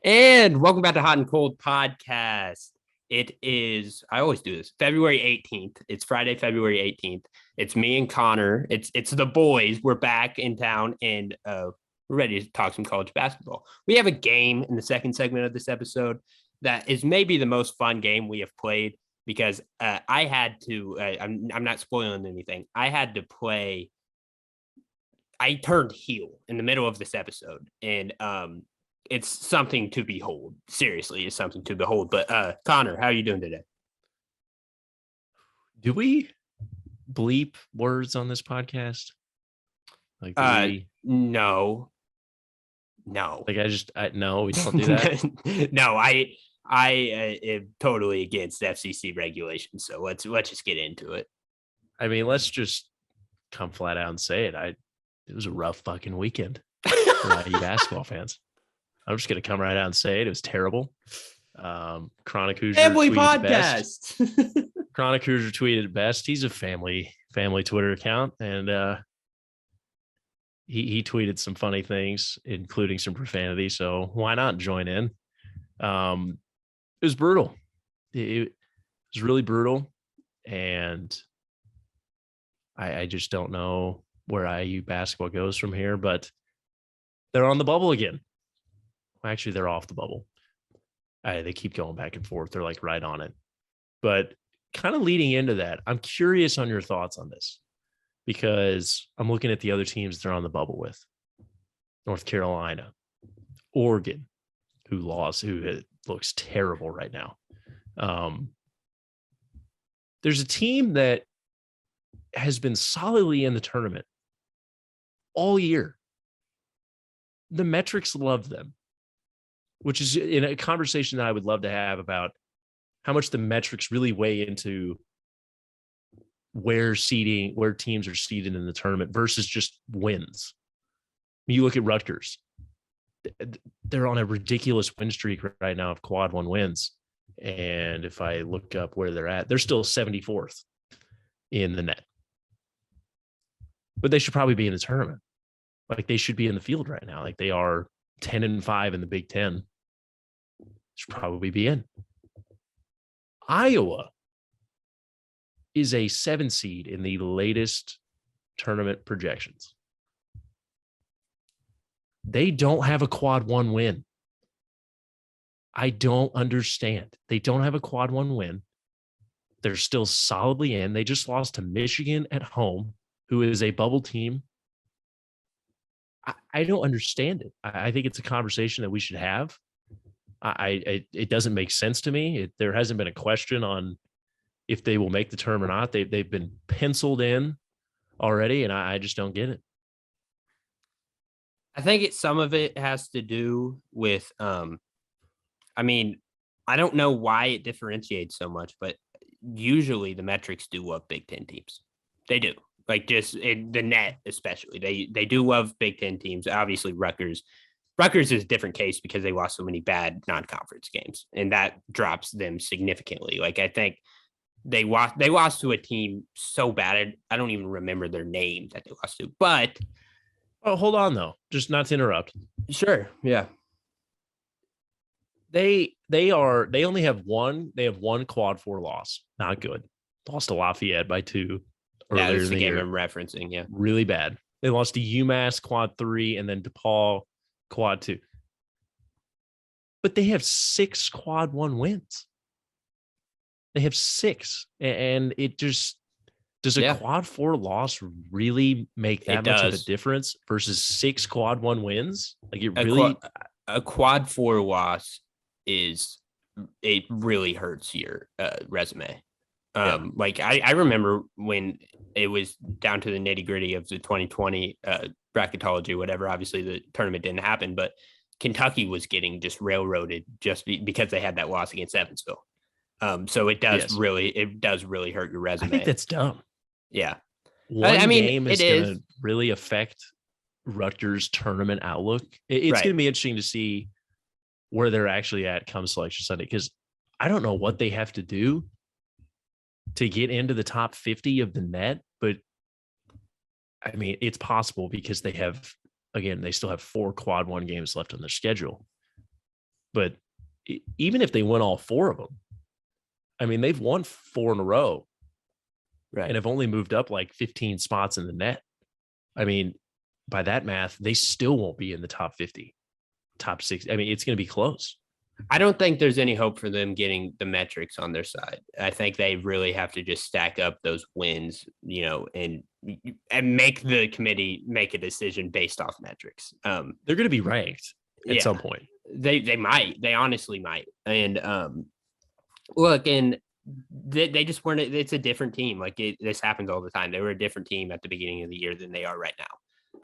And welcome back to Hot and Cold Podcast. It is, I always do this, February 18th. It's Friday, February 18th. It's me and Connor. It's the boys. We're back in town and we're ready to talk some college basketball. We have a game in the second segment of this episode that is maybe the most fun game we have played because I had to, I'm not spoiling anything. I turned heel in the middle of this episode and it's something to behold. Seriously, it's something to behold. But Connor, how are you doing today? Do we bleep words on this podcast? Like, no. Like no, we don't do that. No, I am totally against FCC regulations. So let's just get into it. I mean, let's just come flat out and say it. It was a rough fucking weekend for IU basketball fans. I'm just gonna come right out and say it. It was terrible. Chronic Hoosier family podcast. Chronic Hoosier tweeted it best. He's a family Twitter account, and he tweeted some funny things, including some profanity. So why not join in? It was brutal. It was really brutal, and I just don't know where IU basketball goes from here. But they're on the bubble again. Actually, they're off the bubble. They keep going back and forth. They're like right on it. But kind of leading into that, I'm curious on your thoughts on this because I'm looking at the other teams they're on the bubble with. North Carolina, Oregon, who looks terrible right now. There's a team that has been solidly in the tournament all year. The metrics love them, which is in a conversation that I would love to have about how much the metrics really weigh into where teams are seeded in the tournament versus just wins. You look at Rutgers. They're on a ridiculous win streak right now of quad one wins. And if I look up where they're at, they're still 74th in the net. But they should probably be in the tournament. Like they should be in the field right now. Like they are 10-5 in the Big Ten. Should probably be in. Iowa is a 7 seed in the latest tournament projections. They don't have a quad one win. I don't understand. They don't have a quad one win. They're still solidly in. They just lost to Michigan at home, who is a bubble team. I don't understand it. I think it's a conversation that we should have. It doesn't make sense to me. There hasn't been a question on if they will make the term or not. They've been penciled in already, and I just don't get it. I think some of it has to do with, I mean, I don't know why it differentiates so much, but usually the metrics do love Big Ten teams. They do. Like just in the net, especially. They do love Big Ten teams. Obviously, Rutgers is a different case because they lost so many bad non-conference games, and that drops them significantly. Like I think they lost to a team so bad I don't even remember their name that they lost to. But hold on though, just not to interrupt. Sure, yeah. They only have one. They have one quad 4 loss. Not good. Lost to Lafayette by 2. Yeah, that's the game I'm referencing. Yeah, really bad. They lost to UMass quad 3 and then DePaul quad 2. But they have 6 quad 1 wins. They have 6, and it just does a quad 4 loss really make that much of a difference versus 6 quad 1 wins? Like a quad 4 loss it really hurts your resume. Like I remember when it was down to the nitty gritty of the 2020 bracketology, whatever. Obviously, the tournament didn't happen, but Kentucky was getting just railroaded just because they had that loss against Evansville. So it does really hurt your resume. I think that's dumb. Yeah, one game is going to really affect Rutgers' tournament outlook. It's going to be interesting to see where they're actually at come Selection Sunday because I don't know what they have to do to get into the top 50 of the net, but I mean, it's possible because they still have 4 quad 1 games left on their schedule. But even if they win all 4 of them, I mean, they've won 4 in a row Right. and have only moved up like 15 spots in the net. I mean, by that math, they still won't be in the top 50, top 60. I mean, it's going to be close. I don't think there's any hope for them getting the metrics on their side. I think they really have to just stack up those wins, and make the committee make a decision based off metrics. They're going to be ranked at some point. They might. They honestly might. And look, and they just weren't. It's a different team. Like this happens all the time. They were a different team at the beginning of the year than they are right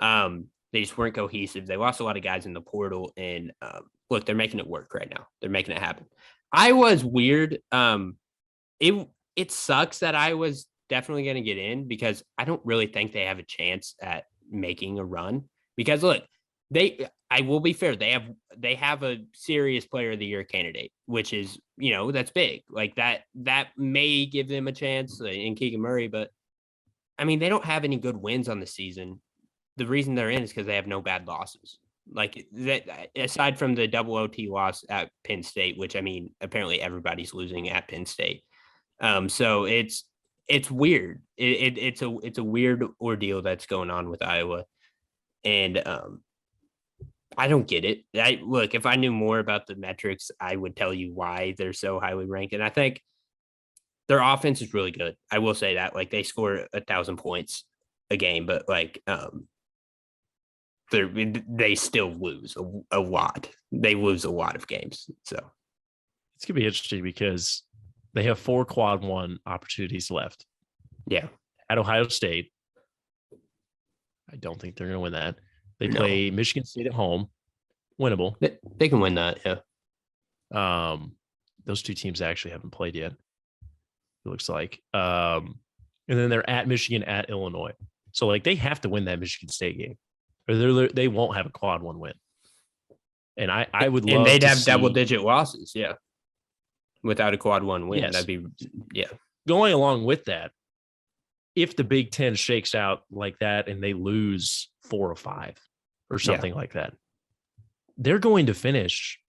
now. They just weren't cohesive. They lost a lot of guys in the portal, and look, they're making it work right now. They're making it happen. Iowa's weird. It sucks that Iowa's definitely going to get in because I don't really think they have a chance at making a run. Because look, I will be fair. They have a serious player of the year candidate, which is, that's big. Like that may give them a chance in Keegan Murray, but I mean, they don't have any good wins on the season. The reason they're in is because they have no bad losses. Like that, aside from the double OT loss at Penn State, which I mean, apparently everybody's losing at Penn State. So it's weird. It's a weird ordeal that's going on with Iowa, and I don't get it. Look, if I knew more about the metrics, I would tell you why they're so highly ranked. And I think their offense is really good. I will say that. Like they score 1,000 points a game, but like they still lose a lot. They lose a lot of games. So it's gonna be interesting because they have 4 quad 1 opportunities left. Yeah. At Ohio State. I don't think they're gonna win that. They play Michigan State at home. Winnable. They can win that, yeah. Those 2 teams actually haven't played yet. It looks like. And then they're at Michigan, at Illinois. So like they have to win that Michigan State game, or they won't have a quad 1 win. And I would love. And they'd have double-digit losses, yeah. Without a quad 1 win, yes. That'd be Going along with that, if the Big Ten shakes out like that and they lose 4 or 5 or something like that, they're going to finish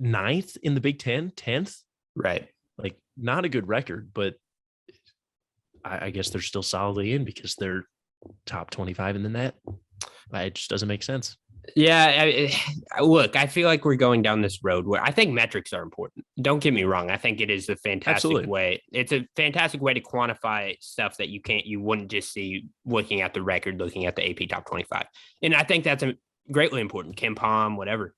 9th in the Big Ten, 10th. Right. Like not a good record, but I guess they're still solidly in because they're top 25 in the net. It just doesn't make sense. Yeah, look, I feel like we're going down this road where I think metrics are important. Don't get me wrong. I think it is a fantastic way. It's a fantastic way to quantify stuff that you wouldn't just see looking at the record, looking at the AP top 25. And I think that's greatly important. Kim Pom, whatever.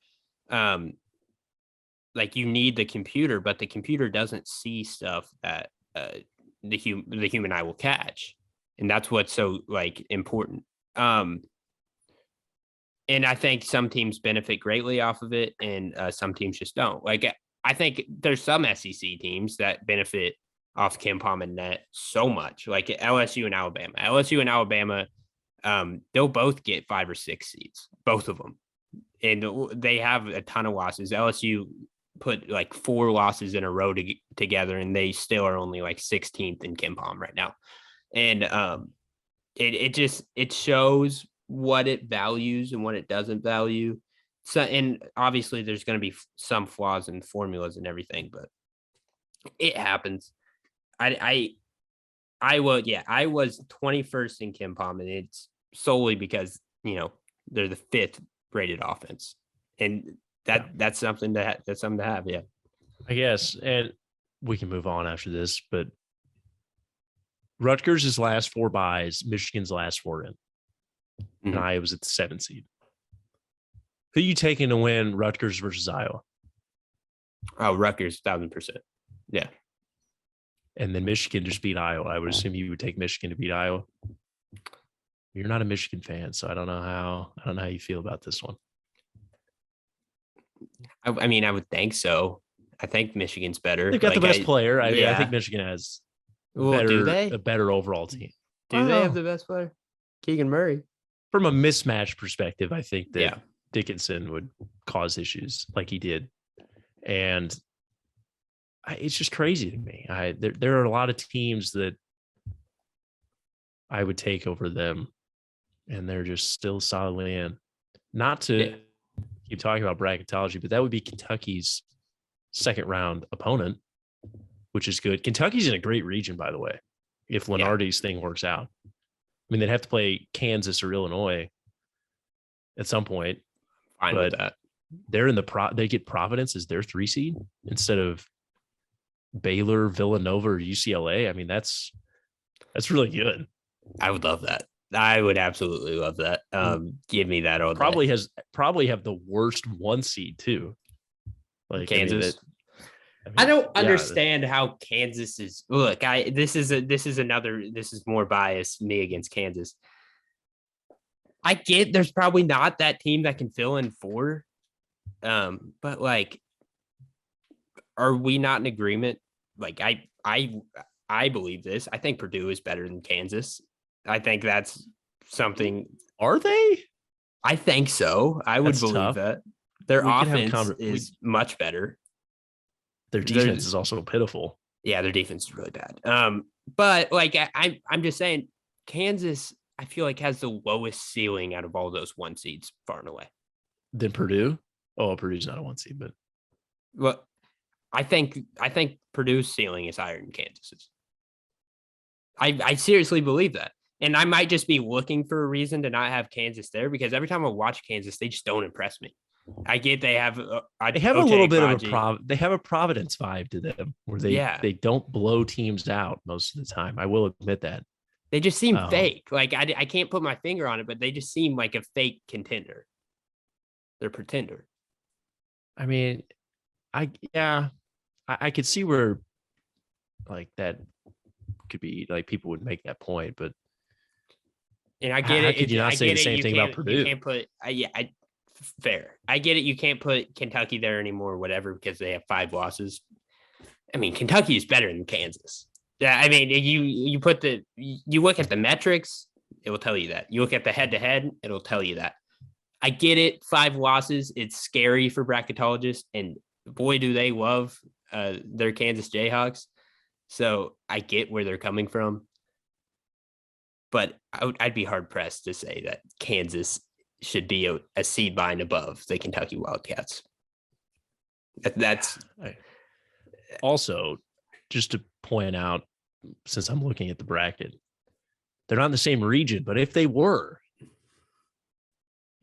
Like you need the computer, but the computer doesn't see stuff that the human eye will catch. And that's what's so like important. And I think some teams benefit greatly off of it, and some teams just don't. Like I think there's some SEC teams that benefit off Kim Pom and net so much, like LSU and Alabama. LSU and Alabama, they'll both get 5 or 6 seeds, both of them, and they have a ton of losses. LSU put like 4 losses in a row together, and they still are only like 16th in Kim Pom right now. And it shows what it values and what it doesn't value. So, and obviously there's going to be some flaws in formulas and everything, but it happens. I was 21st in Kim Pom, and it's solely because, they're the 5th rated offense. And that's something to have. Yeah, I guess. And we can move on after this, but Rutgers' last 4 buys, Michigan's last 4 in. And Iowa's at the 7th seed. Who are you taking to win Rutgers versus Iowa? Oh, Rutgers, 1,000%. Yeah. And then Michigan just beat Iowa. I would assume you would take Michigan to beat Iowa. You're not a Michigan fan, so I don't know how you feel about this one. I mean, I would think so. I think Michigan's better. They've got the best player. I think Michigan has a better overall team. Do they have the best player? Keegan Murray. From a mismatch perspective, I think that Dickinson would cause issues like he did. And it's just crazy to me. There are a lot of teams that I would take over them, and they're just still solidly in. Not to keep talking about bracketology, but that would be Kentucky's second round opponent, which is good. Kentucky's in a great region, by the way, if Lenardi's thing works out. I mean, they'd have to play Kansas or Illinois at some point. Fine with that. They're in they get Providence as their 3 seed instead of Baylor, Villanova, or UCLA. I mean, that's really good. I would love that. I would absolutely love that. Give me that all day. Probably have the worst 1 seed too. Like Kansas. I don't understand how Kansas is. Look, this is more bias me against Kansas. I get there's probably not that team that can fill in 4. But like, are we not in agreement? Like, I believe this. I think Purdue is better than Kansas. I think that's something. Are they? I think so. I would believe tough. that. Their offense is much better. Their defense is also pitiful. Yeah, their defense is really bad. But like I'm just saying, Kansas, I feel like has the lowest ceiling out of all those 1 seeds far and away. Then Purdue? Oh, Purdue's not a 1 seed, but well, I think Purdue's ceiling is higher than Kansas's. I seriously believe that. And I might just be looking for a reason to not have Kansas there because every time I watch Kansas, they just don't impress me. I get they have a little bit of they have a Providence vibe to them where they don't blow teams out most of the time. I will admit that. They just seem fake. Like I can't put my finger on it, but they just seem like a fake contender. They're pretender. I mean, I could see where like that could be like people would make that point, but and I get it. Could you not say the same thing about Purdue? You can't put fair. I get it. You can't put Kentucky there anymore, or whatever, because they have 5 losses. I mean, Kentucky is better than Kansas. Yeah, I mean, you look at the metrics, it will tell you that. You look at the head-to-head, it'll tell you that. I get it. 5 losses. It's scary for bracketologists, and boy, do they love their Kansas Jayhawks. So I get where they're coming from, but I'd be hard pressed to say that Kansas should be a seed line above the Kentucky Wildcats. That's also just to point out, since I'm looking at the bracket, they're not in the same region, but if they were,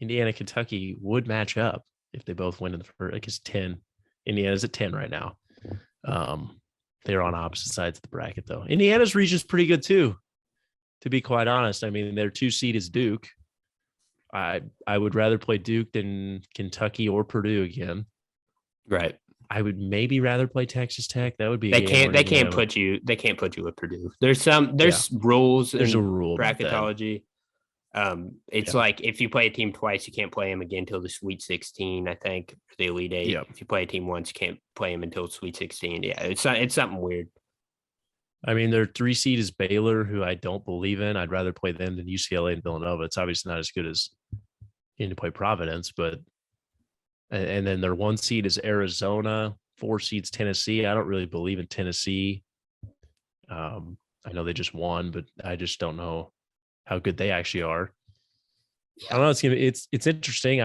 Indiana, Kentucky would match up if they both win in the first. I guess 10. Indiana's at 10 right now. They're on opposite sides of the bracket, though. Indiana's region is pretty good too, to be quite honest. I mean, their 2 seed is Duke. I would rather play Duke than Kentucky or Purdue again. Right. I would maybe rather play Texas Tech. That would be. They can't put you with Purdue. There's rules. There's a rule bracketology. It's like if you play a team twice, you can't play them again until the Sweet 16. I think the Elite 8. Yep. If you play a team once, you can't play them until Sweet 16. Yeah, it's something weird. I mean, their 3 seed is Baylor, who I don't believe in. I'd rather play them than UCLA and Villanova. It's obviously not as good as to play Providence, but and then their 1 seed is Arizona. 4 seeds Tennessee. I don't really believe in Tennessee. I know they just won, but I just don't know how good they actually are. I don't know. It's interesting.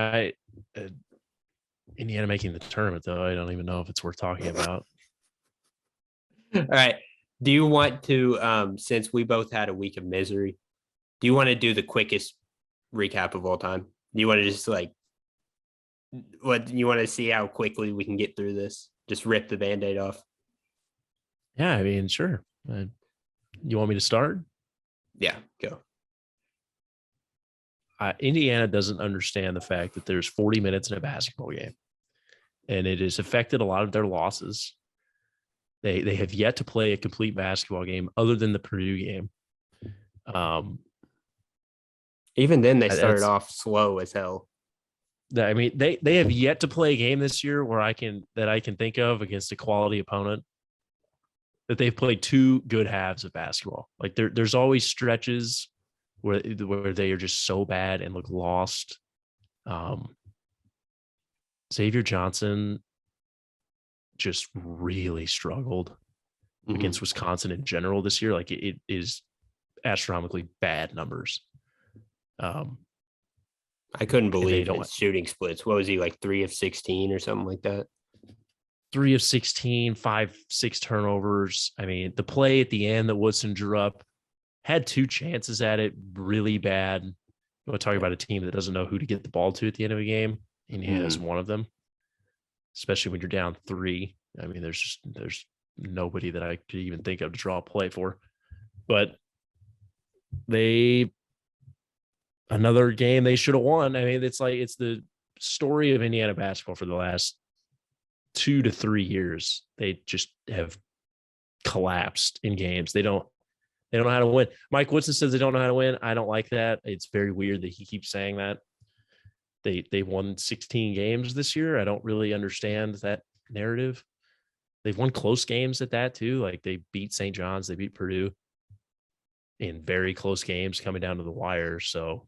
Indiana making the tournament, though. I don't even know if it's worth talking about. All right. Do you want to, since we both had a week of misery, do you want to do the quickest recap of all time? Do you want to just you want to see how quickly we can get through this? Just rip the Band-Aid off? Yeah, I mean, sure. You want me to start? Yeah, go. Indiana doesn't understand the fact that there's 40 minutes in a basketball game, and it has affected a lot of their losses. They have yet to play a complete basketball game other than the Purdue game. Even then, they started off slow as hell. I mean, they have yet to play a game this year where I can think of against a quality opponent that they've played 2 good halves of basketball. Like there's always stretches where they are just so bad and look lost. Xavier Johnson just really struggled against Wisconsin in general this year. Like it is astronomically bad numbers. I couldn't and they believe don't. his shooting splits. What was he, like 3 of 16 or something like that? 3 of 16, 5, 6 turnovers. I mean, the play at the end that Woodson drew up had 2 chances at it, really bad. We're talking about a team that doesn't know who to get the ball to at the end of a game, and he has one of them, especially when you're down 3. I mean, there's nobody that I could even think of to draw a play for. But another game they should have won. I mean, it's the story of Indiana basketball for the last 2 to 3 years. They just have collapsed in games. They don't know how to win. Mike Woodson says they don't know how to win. I don't like that. It's very weird that he keeps saying that. They won 16 games this year. I don't really understand that narrative. They've won close games at that too. Like they beat St. John's, they beat Purdue in very close games coming down to the wire. So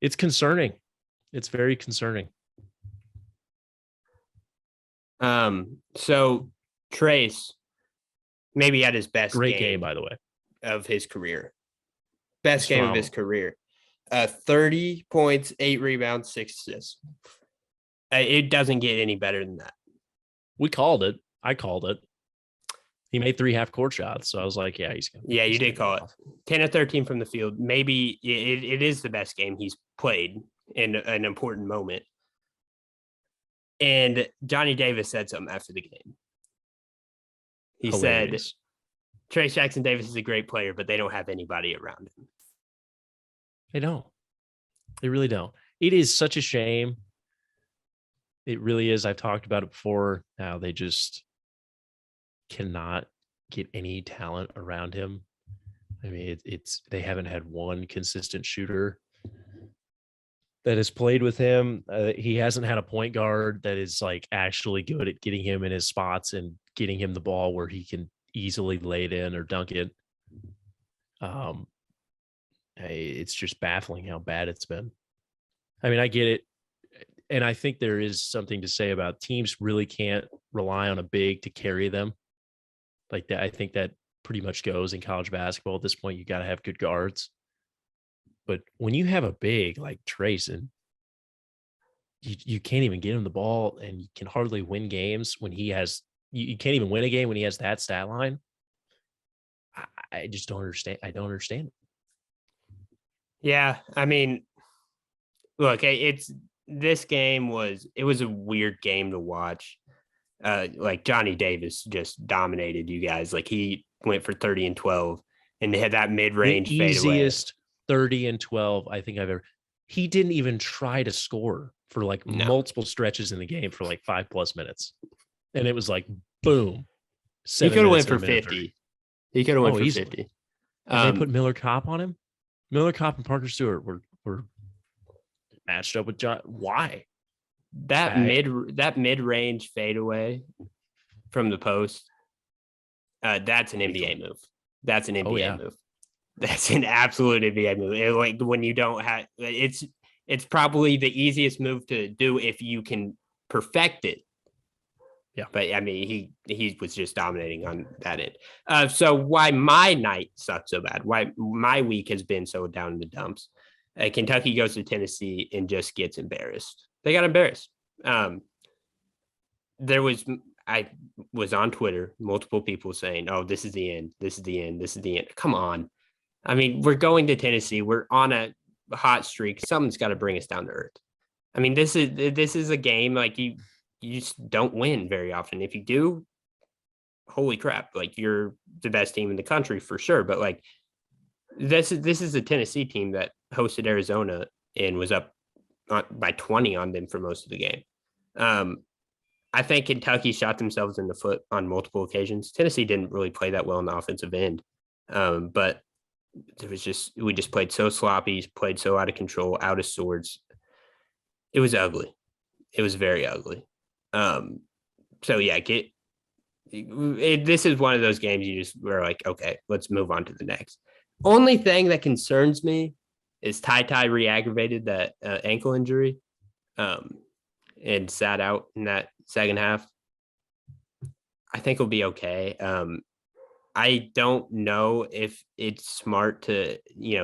it's concerning. It's very concerning. So Trace maybe had his best great game, by the way, of his career. Best game of his career. 30 points, 8 rebounds, 6 assists. It doesn't get any better than that. We called it. I called it. He made 3 half-court shots, so I was like, yeah, he's going to. Yeah, you did call it. 10 of 13 from the field. Maybe it is the best game he's played in an important moment. And Johnny Davis said something after the game. He said, Trace Jackson Davis is a great player, but they don't have anybody around him. They don't. They really don't. It is such a shame. It really is. I've talked about it before. Now they just cannot get any talent around him. I mean, they haven't had one consistent shooter that has played with him. He hasn't had a point guard that is like actually good at getting him in his spots and getting him the ball where he can easily lay it in or dunk it. It's just baffling how bad it's been. I mean, I get it. And I think there is something to say about teams really can't rely on a big to carry them. Like that, I think that pretty much goes in college basketball. At this point, you got to have good guards. But when you have a big like Trace and you can't even get him the ball and you can hardly win games when he has, you can't even win a game when he has that stat line. I just don't understand. I don't understand. Yeah. I mean, look, this game was a weird game to watch. Like Johnny Davis just dominated you guys. Like he went for 30 and 12 and they had that mid-range the easiest 30 and 12 I think I've ever. He didn't even try to score for like multiple stretches in the game for like 5+ minutes. And it was like, boom. He could have went for 50. He could have went for easily. 50. They put Miller Kopp on him. Miller Kopp and Parker Stewart were matched up with John. Why? That mid-range fadeaway from the post, that's an NBA move. That's an NBA move. That's an absolute NBA move. Like when you don't have it's probably the easiest move to do if you can perfect it. Yeah. But I mean, he was just dominating on that end. So why my night sucked so bad? Why my week has been so down in the dumps? Kentucky goes to Tennessee and just gets embarrassed. They got embarrassed. I was on Twitter, multiple people saying, "Oh, this is the end. This is the end. This is the end." Come on. I mean, we're going to Tennessee. We're on a hot streak. Something's got to bring us down to earth. I mean, this is a game like you just don't win very often. If you do, holy crap, like you're the best team in the country for sure. But like this is a Tennessee team that hosted Arizona and was up by 20 on them for most of the game. I think Kentucky shot themselves in the foot on multiple occasions. Tennessee didn't really play that well on the offensive end. But we just played so sloppy, played so out of control, out of sorts. It was ugly. It was very ugly. So yeah, this is one of those games you just were like, okay, let's move on to the next. Only thing that concerns me is Ty re-aggravated that ankle injury and sat out in that second half. I think he'll be okay. I don't know if it's smart to,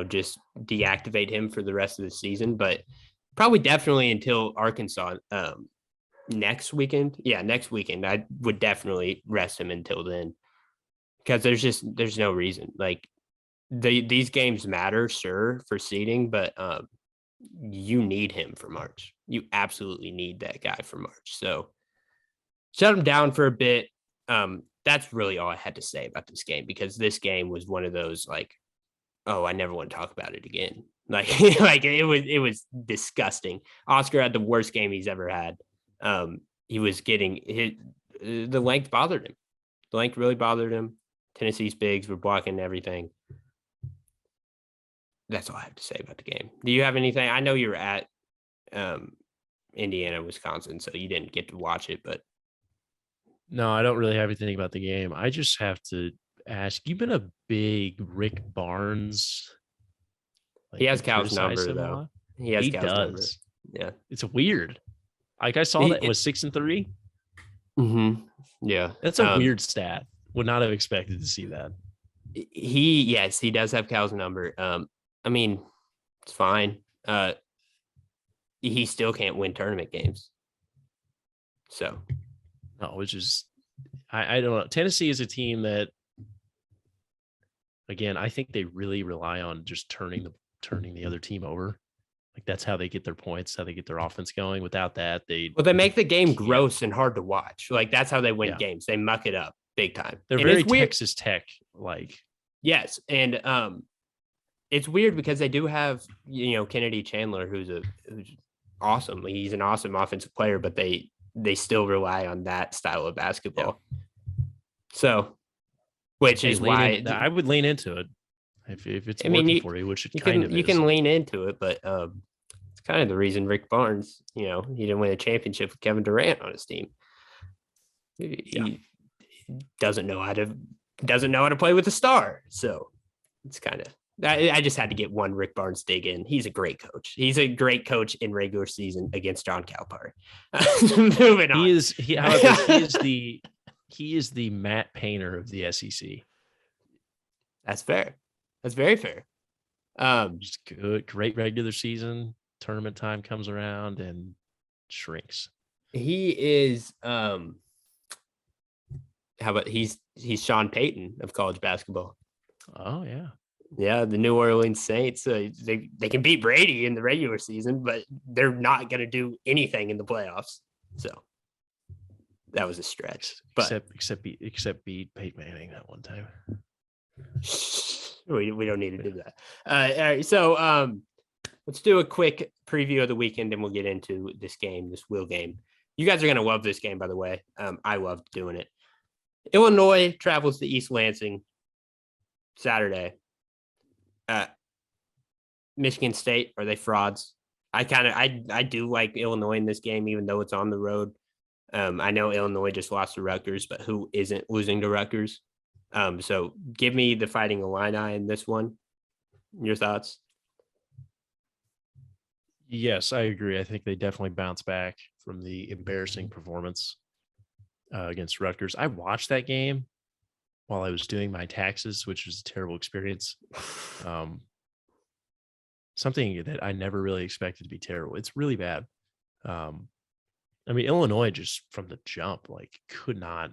just deactivate him for the rest of the season, but probably definitely until Arkansas next weekend. Yeah, next weekend. I would definitely rest him until then because there's no reason. Like these games matter, sure, for seeding, but you need him for March. You absolutely need that guy for March. So shut him down for a bit. That's really all I had to say about this game because this game was one of those like, oh, I never want to talk about it again. Like, like it was disgusting. Oscar had the worst game he's ever had. He was getting hit. The length bothered him. The length really bothered him. Tennessee's bigs were blocking everything. That's all I have to say about the game. Do you have anything? I know you were at Indiana, Wisconsin, so you didn't get to watch it, but No, I don't really have anything about the game. I just have to ask, you've been a big Rick Barnes. he has you Cal's criticize number him a though. lot? He has He Cal's number. does. Yeah. It's weird. Like I saw that it was 6-3. Yeah. That's a weird stat. Would not have expected to see that. He does have Cal's number. I mean, it's fine. He still can't win tournament games. So no, which is I don't know. Tennessee is a team that, again, I think they really rely on just turning the other team over. Like that's how they get their points, how they get their offense going. Without that, they make the game gross and hard to watch. Like that's how they win Yeah. games. They muck it up big time. They're And very it's weird. Texas Tech like. Yes, and it's weird because they do have Kennedy Chandler, who's awesome. He's an awesome offensive player, but they still rely on that style of basketball. So, which is why I would lean into it if it's working for you, which it kind of is. You can lean into it, but it's kind of the reason Rick Barnes, he didn't win a championship with Kevin Durant on his team. He doesn't know how to play with a star. So it's kind of. I just had to get one Rick Barnes dig in. He's a great coach. He's a great coach in regular season against John Calipari. Moving on. He is the Matt Painter of the SEC. That's fair. That's very fair. Just good, great regular season. Tournament time comes around and shrinks. He is. How about he's Sean Payton of college basketball? Oh yeah. Yeah, the New Orleans Saints, they can beat Brady in the regular season, but they're not going to do anything in the playoffs. So that was a stretch. But except beat Peyton Manning that one time. We don't need to do that. All right, so let's do a quick preview of the weekend, and we'll get into this game, this Will game. You guys are going to love this game, by the way. I loved doing it. Illinois travels to East Lansing Saturday. Michigan State, are they frauds? I do like Illinois in this game, even though it's on the road. I know Illinois just lost to Rutgers, but who isn't losing to Rutgers? So give me the Fighting Illini in this one. Your thoughts? Yes, I agree. I think they definitely bounce back from the embarrassing performance against Rutgers. I watched that game while I was doing my taxes, which was a terrible experience. Something that I never really expected to be terrible. It's really bad. I mean, Illinois just from the jump, like could not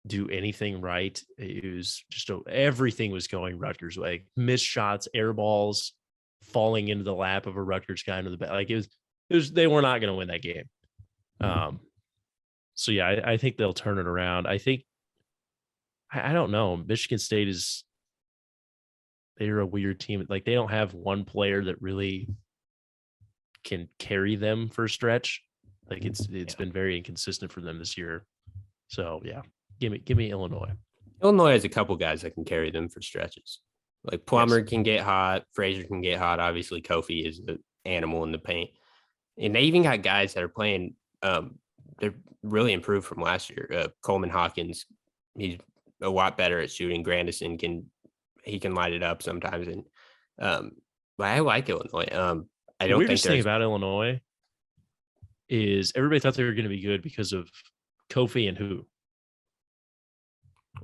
do anything right. It was just everything was going Rutgers' way. Missed shots, air balls, falling into the lap of a Rutgers guy into the back. Like it was they were not going to win that game. So yeah, I think they'll turn it around. I think I don't know. Michigan State they're a weird team. Like they don't have one player that really can carry them for a stretch. Like it's been very inconsistent for them this year. So yeah, give me Illinois. Illinois has a couple guys that can carry them for stretches. Like Plummer can get hot, Frazier can get hot. Obviously, Kofi is an animal in the paint, and they even got guys that are playing. They're really improved from last year. Coleman Hawkins, he's a lot better at shooting. Grandison can light it up sometimes, and but I like Illinois. I don't weirdest think thing about Illinois is everybody thought they were going to be good because of Kofi and who.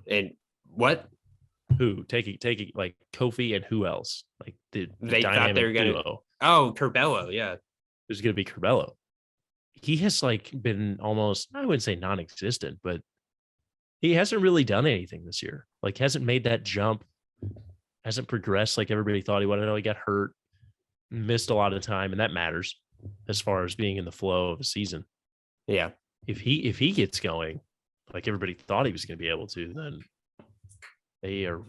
And What? Who taking like Kofi and who else? Like the They thought they were dynamic gonna. duo. Oh, Curbelo, yeah. There's going to be Curbelo. He has like been almost, I wouldn't say non-existent, but he hasn't really done anything this year. Like hasn't made that jump, hasn't progressed like everybody thought he would. I know he got hurt, missed a lot of time, and that matters as far as being in the flow of a season. Yeah. If he gets going, like everybody thought he was going to be able to, then they are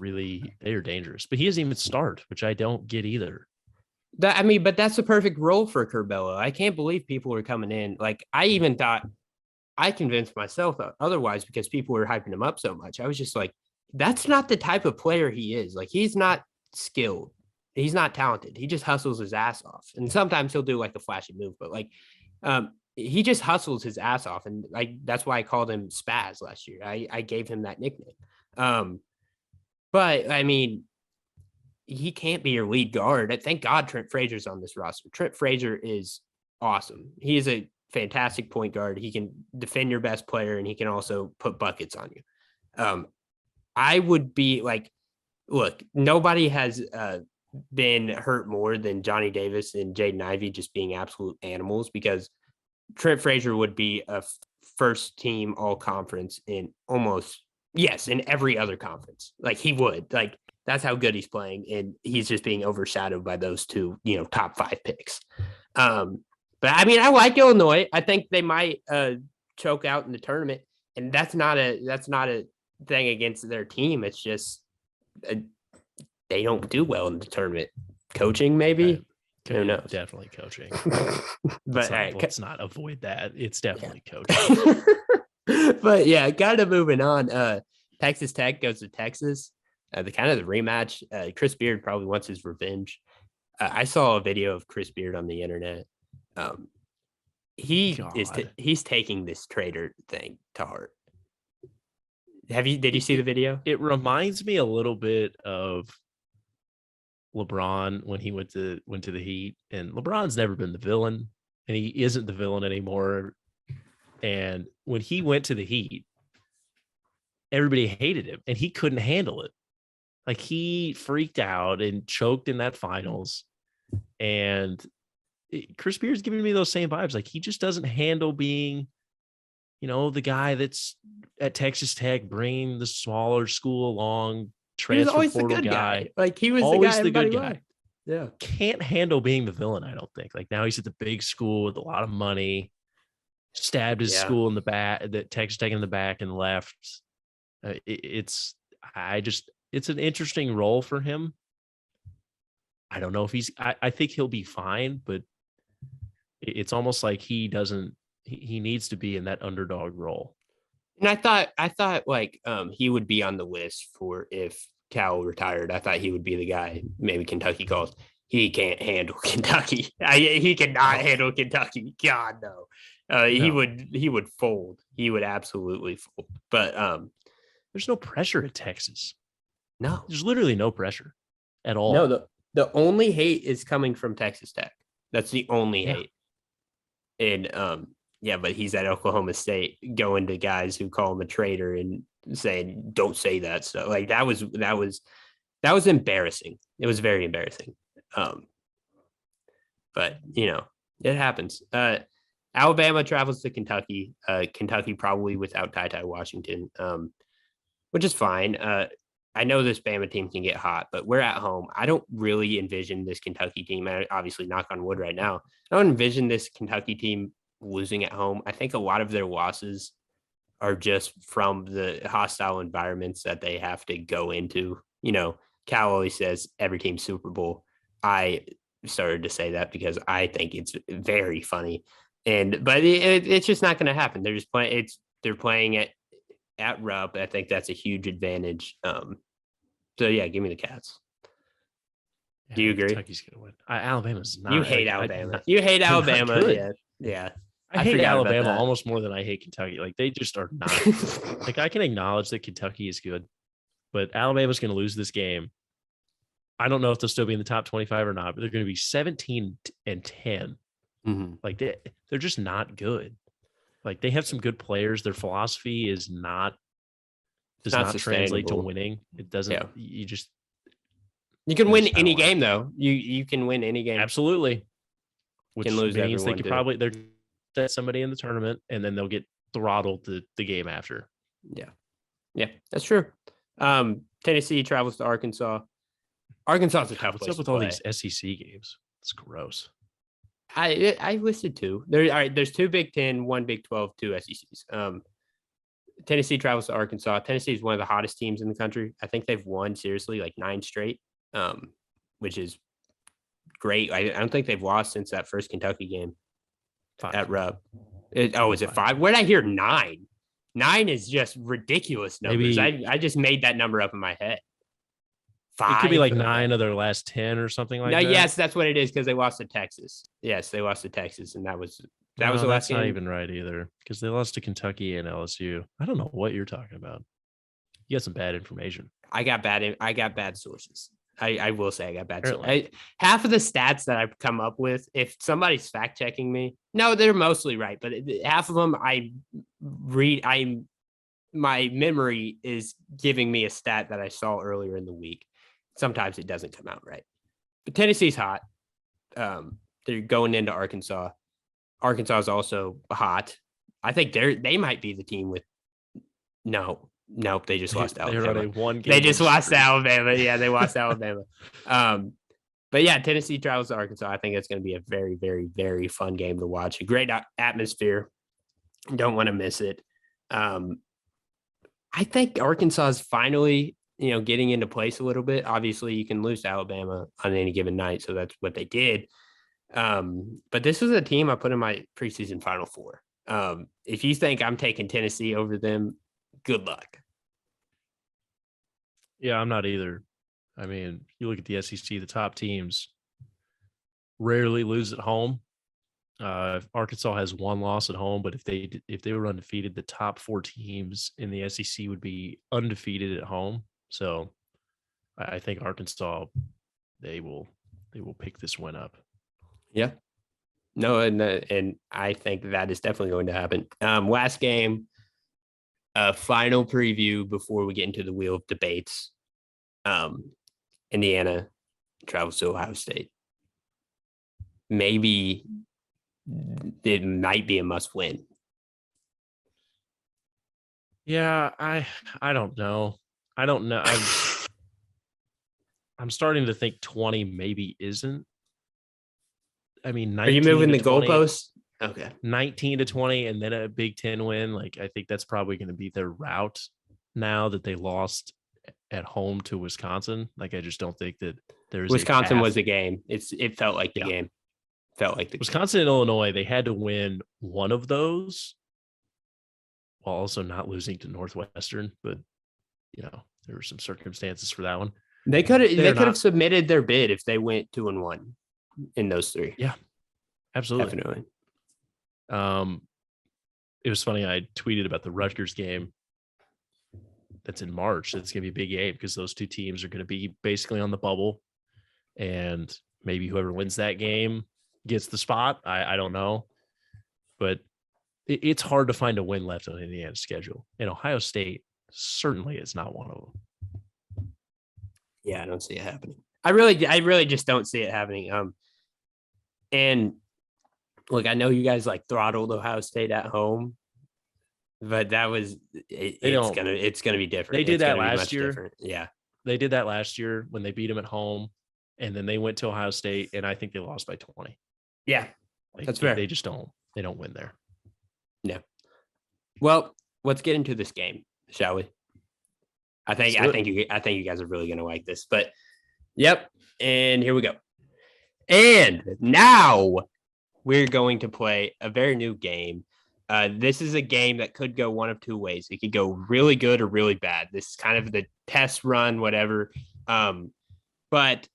dangerous. But he doesn't even start, which I don't get either. But that's the perfect role for Curbelo. I can't believe people were coming in. Like, I even thought I convinced myself otherwise because people were hyping him up so much. I was just like, that's not the type of player he is. Like, he's not skilled. He's not talented. He just hustles his ass off. And sometimes he'll do like a flashy move, but like, he just hustles his ass off. And like, that's why I called him Spaz last year. I gave him that nickname. But I mean, he can't be your lead guard. Thank God Trent Frazier's on this roster. Trent Frazier is awesome. He is a fantastic point guard. He can defend your best player, and he can also put buckets on you. I would be like, look, nobody has been hurt more than Johnny Davis and Jaden Ivey just being absolute animals, because Trent Frazier would be a first team all conference in every other conference. Like, he would. Like, that's how good he's playing, and he's just being overshadowed by those two, top 5 picks. But I mean, I like Illinois. I think they might choke out in the tournament, and that's not a thing against their team. It's just they don't do well in the tournament. Coaching, maybe. Who knows? Definitely coaching. But let's not avoid that. It's definitely coaching. But yeah, kind of moving on. Texas Tech goes to Texas. The rematch. Chris Beard probably wants his revenge. I saw a video of Chris Beard on the internet. He's taking this traitor thing to heart. Did you see the video? It reminds me a little bit of LeBron when he went to the Heat, and LeBron's never been the villain, and he isn't the villain anymore. And when he went to the Heat, everybody hated him, and he couldn't handle it. Like, he freaked out and choked in that finals. And Chris Beard's giving me those same vibes. Like, he just doesn't handle being, the guy that's at Texas Tech, bringing the smaller school along, transfer portal guy. Like, he was always the good guy. Yeah. Can't handle being the villain, I don't think. Like, now he's at the big school with a lot of money, stabbed his school in the back, that Texas Tech in the back, and left. It's an interesting role for him. I don't know if I think he'll be fine, but it's almost like he needs to be in that underdog role. And I thought like he would be on the list for if Cal retired. I thought he would be the guy maybe Kentucky calls. He can't handle Kentucky. He cannot handle Kentucky. God, no. He would fold. He would absolutely fold. But there's no pressure at Texas. No. There's literally no pressure at all. No, the only hate is coming from Texas Tech. That's the only hate. And but he's at Oklahoma State going to guys who call him a traitor and saying, don't say that stuff. Like, that was embarrassing. It was very embarrassing. But it happens. Alabama travels to Kentucky. Kentucky probably without Ty Washington, which is fine. I know this Bama team can get hot, but we're at home. I don't really envision this Kentucky team, obviously knock on wood right now, I don't envision this Kentucky team losing at home. I think a lot of their losses are just from the hostile environments that they have to go into. Cal always says every team's Super Bowl. I started to say that because I think it's very funny. But it's just not going to happen. They're just playing. They're playing at Rupp. I think that's a huge advantage. So yeah, give me the Cats. Yeah, do you agree? Kentucky's gonna win. Alabama's not. You hate Alabama. You hate Alabama. Yeah. I hate Alabama almost more than I hate Kentucky. Like, they just are not. Like, I can acknowledge that Kentucky is good, but Alabama's going to lose this game. I don't know if they'll still be in the top 25 or not, but they're going to be 17-10. Mm-hmm. Like, they're just not good. Like, they have some good players. Their philosophy is not does not not translate to sustainable. winning. It doesn't. Yeah. You just You can they're win just any penalized. game though. You can win any game. Absolutely, Can which lose means they everyone could too. they're set somebody in the tournament and then they'll get throttled the game after. Yeah. Yeah, that's true. Tennessee travels to Arkansas. Arkansas is a tough What's place up to with all play. these SEC games? It's gross. I listed two. All right. There's two Big Ten, one Big 12, two SECs. Tennessee travels to Arkansas. Tennessee is one of the hottest teams in the country. I think they've won seriously like 9 straight, which is great. I don't think they've lost since that first Kentucky game 5. at Rupp. Is it 5? Where did I hear 9? 9 is just ridiculous numbers. Maybe I just made that number up in my head. 5. it could be like Okay. 9 of their last 10 or something like No, that. yes, that's what it is because they lost to Texas. Yes, they lost to Texas, and that was the last that's game. not even right either because they lost to Kentucky and LSU. I don't know what you're talking about. You got some bad information. I got bad sources. I will say I got bad sources. Apparently. Half of the stats that I've come up with, if somebody's fact checking me, no, they're mostly right, but half of them my memory is giving me a stat that I saw earlier in the week. Sometimes it doesn't come out right. But Tennessee's hot. They're going into Arkansas. Arkansas is also hot. I think they might be the team with nope. They just lost to Alabama. They're on a one game. They just lost to Alabama. Yeah, they lost to Alabama. But yeah, Tennessee travels to Arkansas. I think it's going to be a very, very, very fun game to watch. A great atmosphere. Don't want to miss it. I think Arkansas is finally, getting into place a little bit. Obviously, you can lose to Alabama on any given night, so that's what they did. But this was a team I put in my preseason Final Four. If you think I'm taking Tennessee over them, good luck. Yeah, I'm not either. I mean, you look at the SEC, the top teams rarely lose at home. Arkansas has one loss at home, but if they were undefeated, the top 4 teams in the SEC would be undefeated at home. So I think Arkansas, they will pick this win up. Yeah. No, and I think that is definitely going to happen. Last game, final preview before we get into the wheel of debates. Indiana travels to Ohio State. Maybe it might be a must win. Yeah, I don't know. I don't know. I'm starting to think 20 maybe isn't. I mean, 19 are you moving the 20, goalposts? Okay. 19 to 20 and then a Big 10 win. Like, I think that's probably going to be their route now that they lost at home to Wisconsin. Like, I just don't think that there's Wisconsin was a game. It felt like the game. Felt like the Wisconsin and Illinois, they had to win one of those while also not losing to Northwestern. But, there were some circumstances for that one. They could have submitted their bid if they went 2-1 in those 3. Yeah, absolutely. Definitely. It was funny. I tweeted about the Rutgers game. That's in March. It's going to be a big game because those 2 teams are going to be basically on the bubble, and maybe whoever wins that game gets the spot. I don't know, but it's hard to find a win left on Indiana's schedule, and Ohio State certainly is not one of them. Yeah, I don't see it happening. I really just don't see it happening. And look, I know you guys throttled Ohio State at home, but that was it's gonna be different. They did that last year. Different. Yeah, they did that last year when they beat them at home, and then they went to Ohio State, and I think they lost by 20. Yeah, that's fair. They just don't win there. No. Well, let's get into this game, shall we? I think you guys are really going to like this. But yep, and here we go. And now we're going to play a very new game. This is a game that could go one of 2 ways. It could go really good or really bad. This is kind of the test run, whatever. But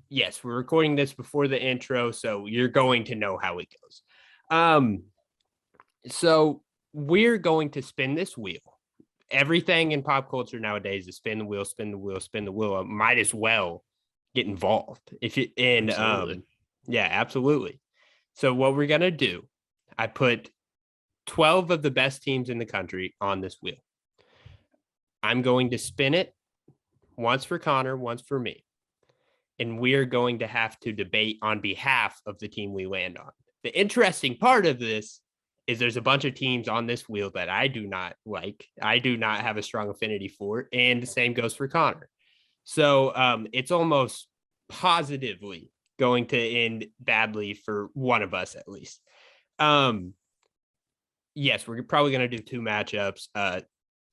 yes, we're recording this before the intro, so you're going to know how it goes. So we're going to spin this wheel. Everything in pop culture nowadays is spin the wheel, spin the wheel, spin the wheel. Might as well get involved. Absolutely. Yeah, absolutely. So what we're gonna do, I put 12 of the best teams in the country on this wheel. I'm going to spin it once for Connor, once for me. And we're going to have to debate on behalf of the team we land on. The interesting part of this is there's a bunch of teams on this wheel that I do not like. I do not have a strong affinity for, and the same goes for Connor. So it's almost positively going to end badly for one of us at least. Yes, we're probably going to do 2 matchups.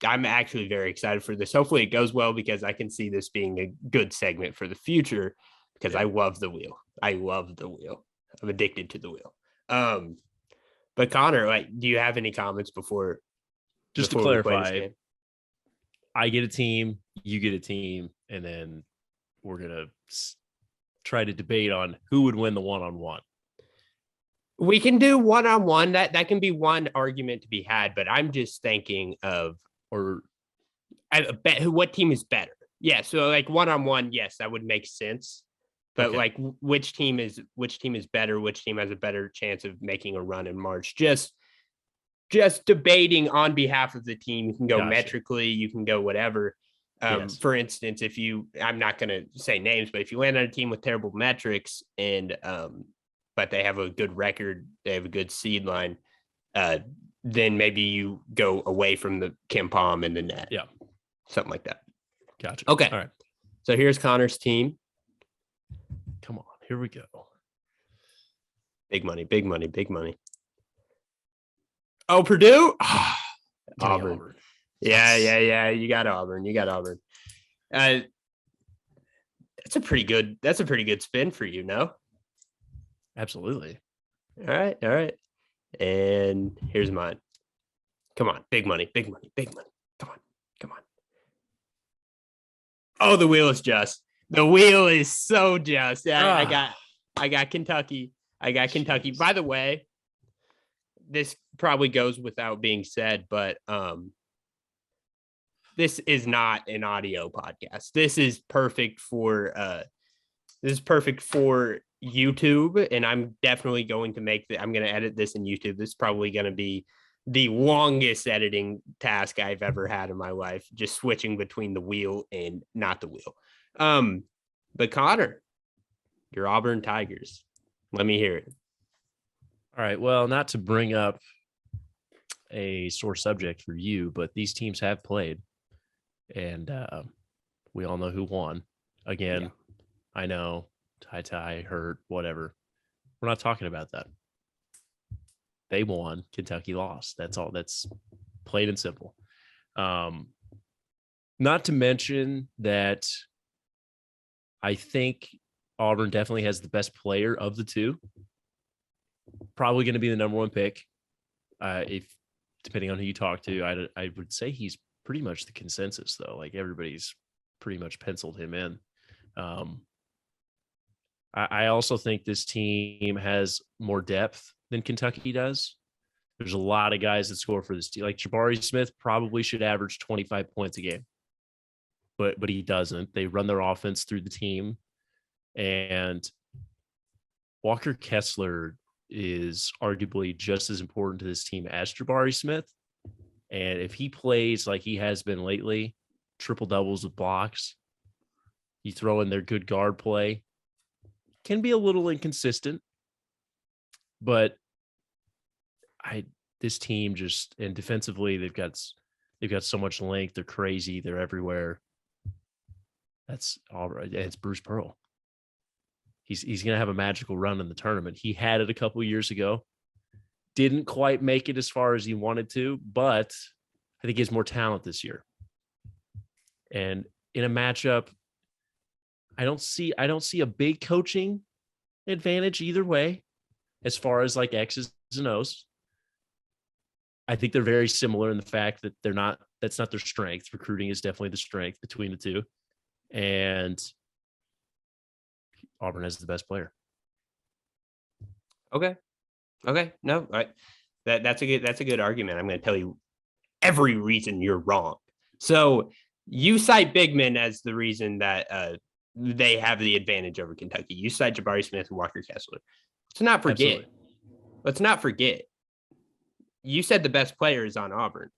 I'm actually very excited for this. Hopefully it goes well because I can see this being a good segment for the future because I love the wheel. I love the wheel. I'm addicted to the wheel. But Connor, like, do you have any comments before to clarify? I get a team, you get a team, and then we're going to try to debate on who would win the one-on-one. We can do one-on-one. That can be one argument to be had, but I'm just thinking of what team is better. Yeah, so like one-on-one, yes, that would make sense. But like which team is better, which team has a better chance of making a run in March. Just debating on behalf of the team. You can go metrically, you can go whatever. For instance, I'm not going to say names, but if you land on a team with terrible metrics and but they have a good record, they have a good seed line, then maybe you go away from the Kim Palm and the net. Yeah. Something like that. Gotcha. Okay. All right. So here's Connor's team. Come on. Here we go. Big money, big money, big money. Oh, Purdue? Auburn. Yeah. You got Auburn. That's a pretty good spin for you, no? Absolutely. All right. And here's mine. Come on, big money. Come on. Oh, the wheel is just. The wheel is so just. I got Kentucky. Kentucky. By the way, this probably goes without being said, but this is not an audio podcast. This is perfect for YouTube, and I'm definitely going to I'm going to edit this in YouTube. This is probably going to be the longest editing task I've ever had in my life, just switching between the wheel and not the wheel. But Connor, your Auburn Tigers. Let me hear it. All right. Well, not to bring up a sore subject for you, but these teams have played, and we all know who won. Again, I know tie, hurt, whatever. We're not talking about that. They won. Kentucky lost. That's all. That's plain and simple. Not to mention that I think Auburn definitely has the best player of the two. Probably going to be the number 1 pick. If depending on who you talk to, I would say he's pretty much the consensus though. Like everybody's pretty much penciled him in. I also think this team has more depth than Kentucky does. There's a lot of guys that score for this team. Like Jabari Smith probably should average 25 points a game, but he doesn't. They run their offense through the team, and Walker Kessler is arguably just as important to this team as Jabari Smith. And if he plays like he has been lately, triple doubles with blocks, you throw in their good guard play, can be a little inconsistent, but this team just, and defensively, they've got so much length. They're crazy. They're everywhere. That's all right. And it's Bruce Pearl. He's going to have a magical run in the tournament. He had it a couple of years ago. Didn't quite make it as far as he wanted to, but I think he has more talent this year. And in a matchup, I don't see a big coaching advantage either way, as far as like X's and O's. I think they're very similar in the fact that that's not their strength. Recruiting is definitely the strength between the two. And Auburn has the best player. Okay. No, that's a good argument. I'm going to tell you every reason you're wrong. So you cite Bigman as the reason that they have the advantage over Kentucky. You cite Jabari Smith and Walker Kessler. Let's not forget. You said the best player is on Auburn.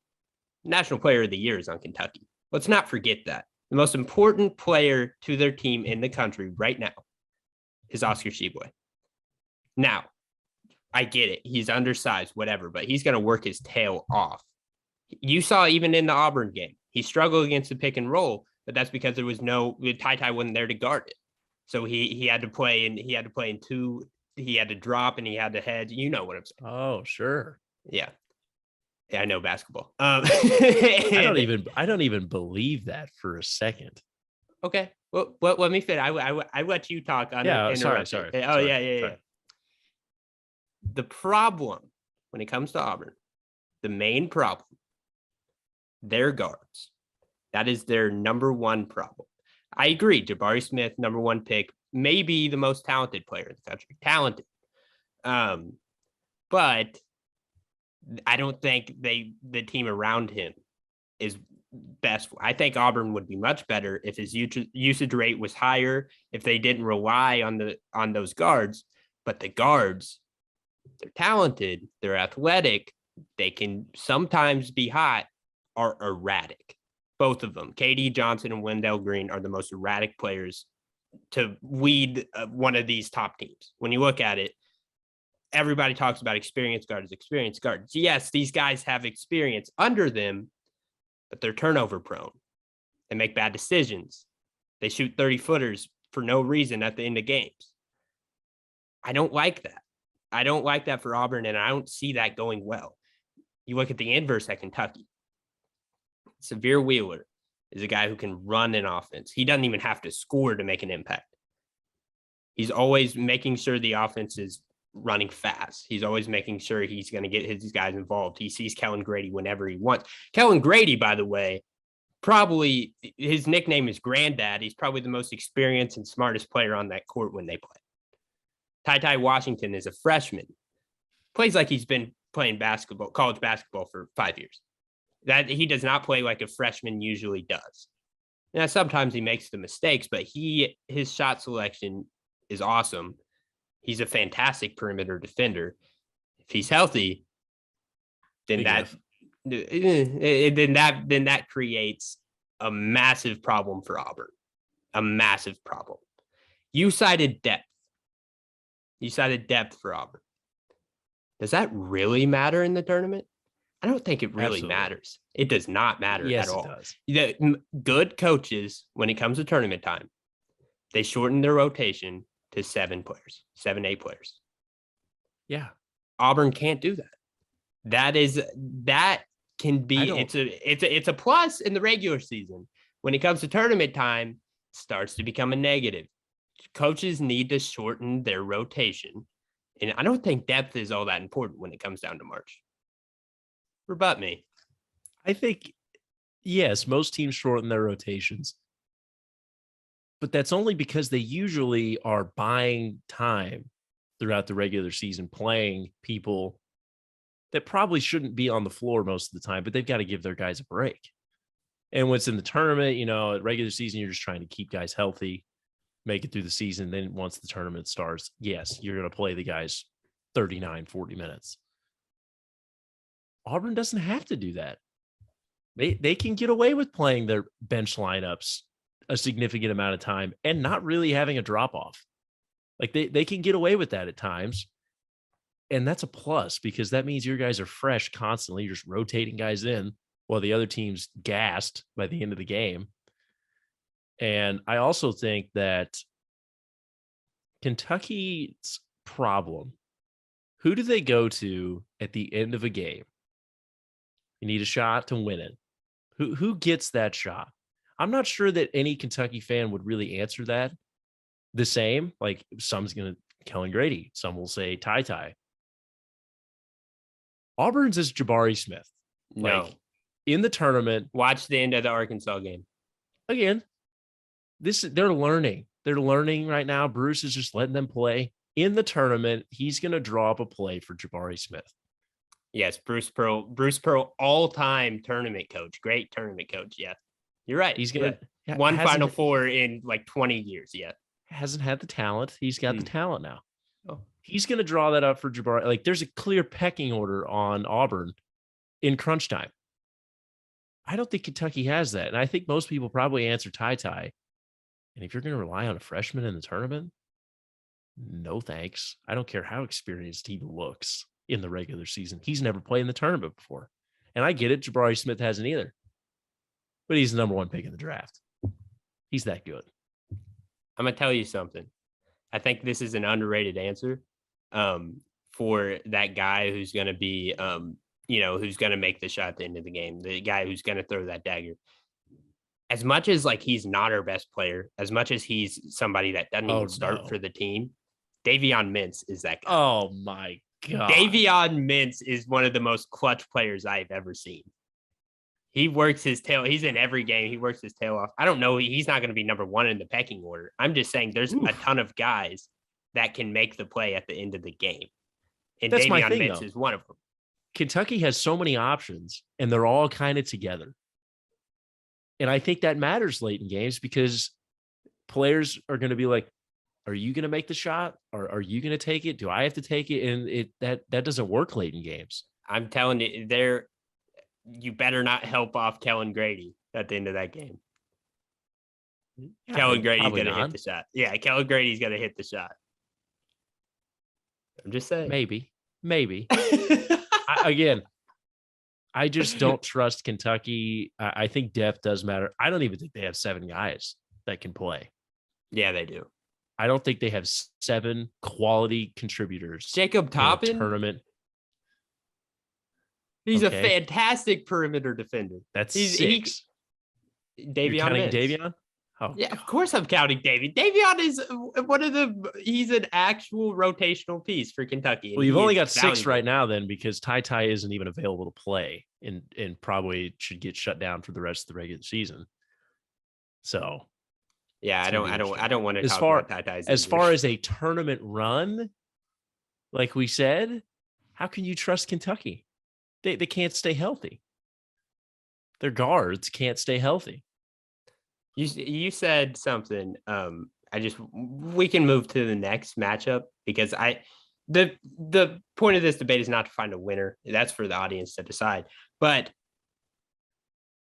National Player of the Year is on Kentucky. Let's not forget that. The most important player to their team in the country right now is Oscar Tshiebwe. Now, I get it. He's undersized, whatever, but he's going to work his tail off. You saw even in the Auburn game, he struggled against the pick and roll, but that's because there was Ty wasn't there to guard it. So he had to play in two. He had to drop and he had to head. You know what I'm saying? Oh, sure. Yeah, I know basketball. I don't even believe that for a second. Okay. Well, let me fit. I let you talk on it. Sorry. Yeah. The problem when it comes to Auburn, the main problem, their guards. That is their number one problem. I agree. Jabari Smith, number one pick, maybe the most talented player in the country. Talented. But I don't think the team around him is best. I think Auburn would be much better if his usage rate was higher, if they didn't rely on those guards. But the guards, they're talented, they're athletic, they can sometimes be hot, are erratic. Both of them, KD Johnson and Wendell Green, are the most erratic players to lead one of these top teams. When you look at it, everybody talks about experienced guards. Yes, these guys have experience under them, but they're turnover prone. They make bad decisions. They shoot 30-footers for no reason at the end of games. I don't like that. I don't like that for Auburn, and I don't see that going well. You look at the inverse at Kentucky. Severe Wheeler is a guy who can run an offense. He doesn't even have to score to make an impact. He's always making sure the offense is running fast. He's always making sure he's going to get his guys involved. He sees Kellen Grady whenever he wants. Kellen Grady, by the way, probably his nickname is Granddad. He's probably the most experienced and smartest player on that court when they play. Ty Washington is a freshman. Plays like he's been playing college basketball for 5 years. That he does not play like a freshman usually does. Now, sometimes he makes the mistakes, but his shot selection is awesome. He's a fantastic perimeter defender. If he's healthy, then that creates a massive problem for Auburn. A massive problem. You cited depth. For Auburn. Does that really matter in the tournament? I don't think it really matters. It does not matter at all. It does. Good coaches, when it comes to tournament time, they shorten their rotation to 7 players, 8 players. Yeah. Auburn can't do that. That can be, it's a plus in the regular season. When it comes to tournament time, it starts to become a negative. Coaches need to shorten their rotation. And I don't think depth is all that important when it comes down to March. Rebut me. I think, yes, most teams shorten their rotations. But that's only because they usually are buying time throughout the regular season, playing people that probably shouldn't be on the floor most of the time, but they've got to give their guys a break. And when it's in the tournament, at regular season, you're just trying to keep guys healthy, make it through the season. Then once the tournament starts, yes, you're going to play the guys 39, 40 minutes. Auburn doesn't have to do that. They can get away with playing their bench lineups a significant amount of time and not really having a drop off. Like they can get away with that at times. And that's a plus because that means your guys are fresh constantly. You're just rotating guys in while the other team's gassed by the end of the game. And I also think that Kentucky's problem, who do they go to at the end of a game? You need a shot to win it. Who gets that shot? I'm not sure that any Kentucky fan would really answer that the same. Like some's going to Kellen Grady. Some will say Ty. Auburn's is Jabari Smith. No. In the tournament. Watch the end of the Arkansas game. Again, they're learning. They're learning right now. Bruce is just letting them play. In the tournament, he's going to draw up a play for Jabari Smith. Yes, Bruce Pearl, all-time tournament coach. Great tournament coach, yeah. You're right. He's going to one Final Four in like 20 years, yeah. Hasn't had the talent. He's got the talent now. Oh. He's going to draw that up for Jabari. Like there's a clear pecking order on Auburn in crunch time. I don't think Kentucky has that. And I think most people probably answer Ty. And if you're going to rely on a freshman in the tournament, no thanks. I don't care how experienced he looks in the regular season. He's never played in the tournament before. And I get it. Jabari Smith hasn't either. But he's the number one pick in the draft. He's that good. I'm going to tell you something. I think this is an underrated answer for that guy who's going to be, who's going to make the shot at the end of the game, the guy who's going to throw that dagger. As much as like he's not our best player, as much as he's somebody that doesn't even start for the team, Davion Mintz is that guy. Oh my God. Davion Mintz is one of the most clutch players I've ever seen. He works his tail. He's in every game. He works his tail off. I don't know. He's not going to be number one in the pecking order. I'm just saying there's a ton of guys that can make the play at the end of the game. And that's Davion Mintz is one of them. Kentucky has so many options, and they're all kind of together. And I think that matters late in games because players are going to be like, are you going to make the shot? Or are you going to take it? Do I have to take it? And that doesn't work late in games. I'm telling you, you better not help off Kellen Grady at the end of that game. Yeah, Kellen Grady's going to hit the shot. Yeah, Kellen Grady's going to hit the shot. I'm just saying. Maybe. I just don't trust Kentucky. I think depth does matter. I don't even think they have 7 guys that can play. Yeah, they do. I don't think they have 7 quality contributors. Jacob Toppin? Tournament. He's a fantastic perimeter defender. That's 6. Davion Mintz. Davion? Oh, yeah, of course I'm counting Davion. Davion is he's an actual rotational piece for Kentucky. Well, you've only got 6 right now then because Ty isn't even available to play and probably should get shut down for the rest of the regular season. So yeah, I don't want to talk about Ty's as far as a tournament run, like we said, how can you trust Kentucky? They can't stay healthy. Their guards can't stay healthy. You said something. We can move to the next matchup because the point of this debate is not to find a winner. That's for the audience to decide. But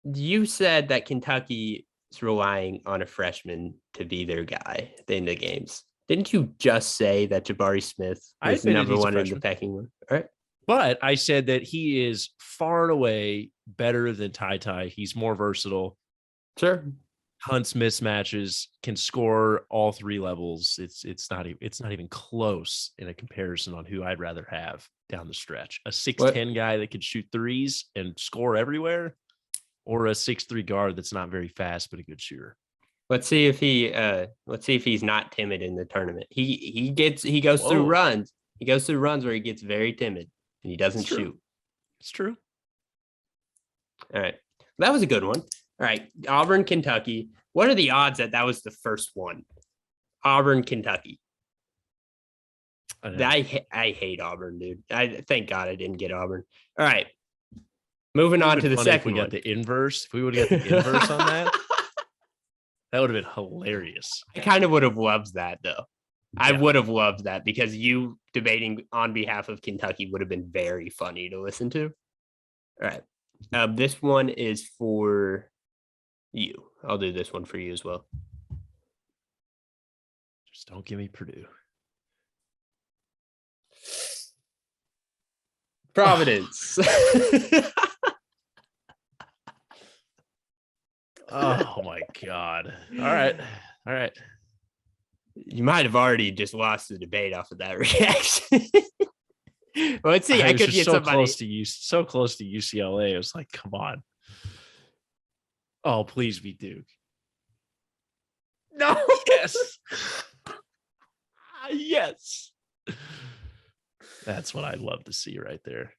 you said that Kentucky is relying on a freshman to be their guy at the end of the games. Didn't you just say that Jabari Smith is number one in the pecking order? All right. But I said that he is far and away better than Ty. He's more versatile. Sure. Hunts mismatches, can score all 3 levels. It's not even close in a comparison on who I'd rather have down the stretch. A 6'10" guy that can shoot threes and score everywhere, or a 6'3" guard that's not very fast but a good shooter. Let's see if he's not timid in the tournament. He goes through runs. He goes through runs where he gets very timid and he doesn't shoot. It's true. All right. That was a good one. All right, Auburn, Kentucky. What are the odds that was the first one? Auburn, Kentucky. I hate Auburn, dude. Thank God I didn't get Auburn. All right, moving on to the second one. If we would have got the inverse on that, that would have been hilarious. I kind of would have loved that, though. Yeah. I would have loved that because you debating on behalf of Kentucky would have been very funny to listen to. All right. This one is for you. I'll do this one for you as well. Just don't give me Purdue. Providence. Oh my God. All right. You might have already just lost the debate off of that reaction. Well, let's see. I could get somebody so close to UCLA. I was like, come on. Oh, please be Duke. No. Yes. Yes. That's what I'd love to see right there.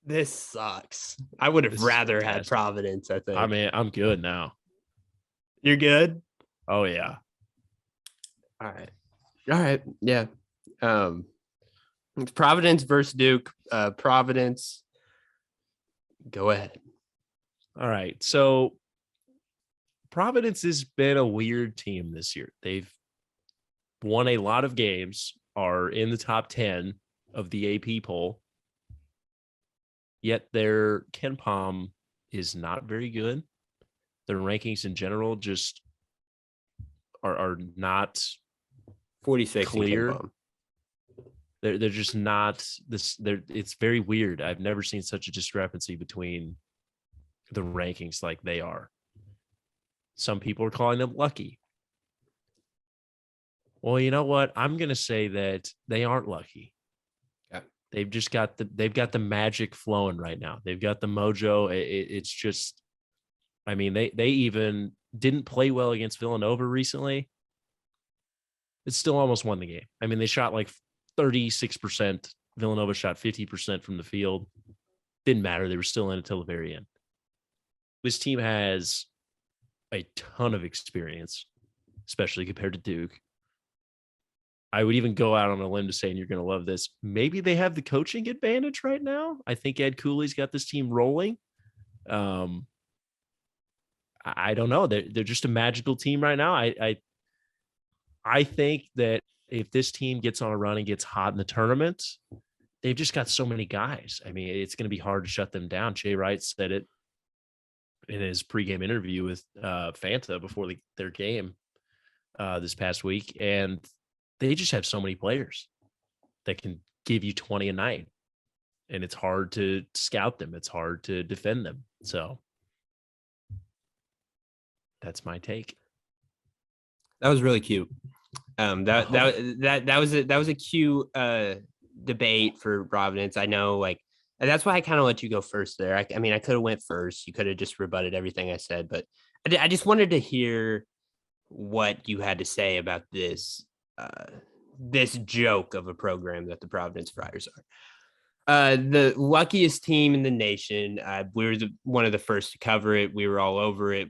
This sucks. I would have rather had Providence, I think. I mean, I'm good now. You're good? Oh, yeah. All right. Yeah. Providence versus Duke. Providence. Go ahead. All right. So Providence has been a weird team this year. They've won a lot of games, are in the top 10 of the AP poll. yet their Ken Palm is not very good. Their rankings in general just are not 46 in Ken clear. Palm. They're just not this. It's very weird. I've never seen such a discrepancy between the rankings like they are. Some people are calling them lucky. Well, you know what? I'm going to say that they aren't lucky. Yeah. They've got the magic flowing right now. They've got the mojo. It's just, I mean, they even didn't play well against Villanova recently. It's still almost won the game. I mean, they shot like 36%. Villanova shot 50% from the field. Didn't matter. They were still in it till the very end. This team has a ton of experience, especially compared to Duke. I would even go out on a limb to say, and you're going to love this, maybe they have the coaching advantage right now. I think Ed Cooley's got this team rolling. I don't know. They're just a magical team right now. I think that if this team gets on a run and gets hot in the tournament, they've just got so many guys. I mean, it's going to be hard to shut them down. Jay Wright said it in his pregame interview with Fanta before their game this past week. And they just have so many players that can give you 20 a night. And it's hard to scout them. It's hard to defend them. So that's my take. That was really cute. That was a cute debate for Providence. I know, like, and that's why I kind of let you go first there. I mean, I could have went first. You could have just rebutted everything I said, but I just wanted to hear what you had to say about this joke of a program that the Providence Friars are. The luckiest team in the nation. We were one of the first to cover it. We were all over it.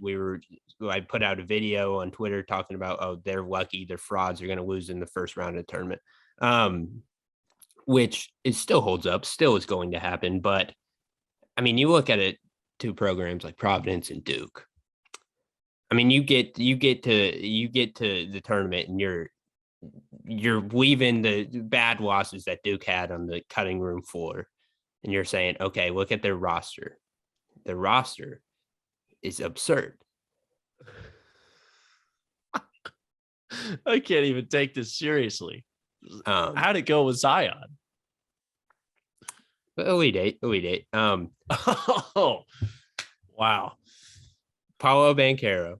I put out a video on Twitter talking about, oh, they're lucky, they're frauds, they're going to lose in the first round of the tournament, which it still holds up, still is going to happen. But I mean, you look at it, two programs like Providence and Duke. I mean, you get to the tournament and you're leaving the bad losses that Duke had on the cutting room floor, and you're saying, okay, look at their roster. Their roster is absurd. I can't even take this seriously. How'd it go with Zion? Elite Eight. Oh, wow. Paulo Banchero.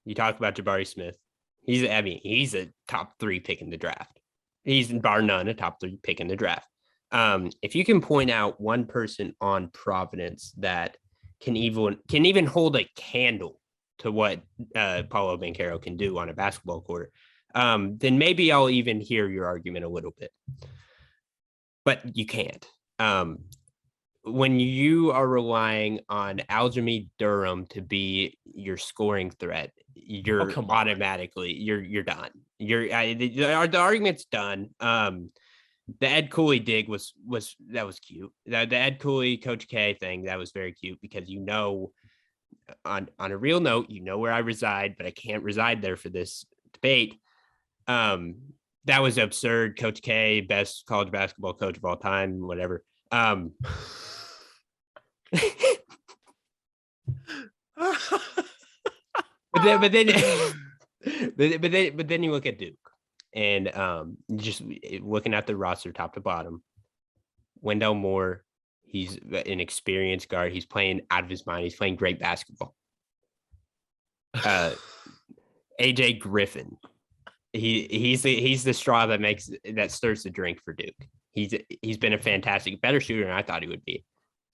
You talk about Jabari Smith. He's a top 3 pick in the draft. He's bar none a top 3 pick in the draft. If you can point out one person on Providence that can even hold a candle to what Paulo Banchero can do on a basketball court, then maybe I'll even hear your argument a little bit. But you can't. When you are relying on Aljamaid Durham to be your scoring threat, you're automatically you're done. The argument's done. The Ed Cooley dig was cute. The Ed Cooley Coach K thing, that was very cute, because on a real note, where I reside, but I can't reside there for this debate. That was absurd. Coach K, best college basketball coach of all time, whatever. but then you look at Duke, and just looking at the roster top to bottom. Wendell Moore, he's an experienced guard. He's playing out of his mind. He's playing great basketball. AJ Griffin, he's the straw that stirs the drink for Duke. He's been a better shooter than I thought he would be.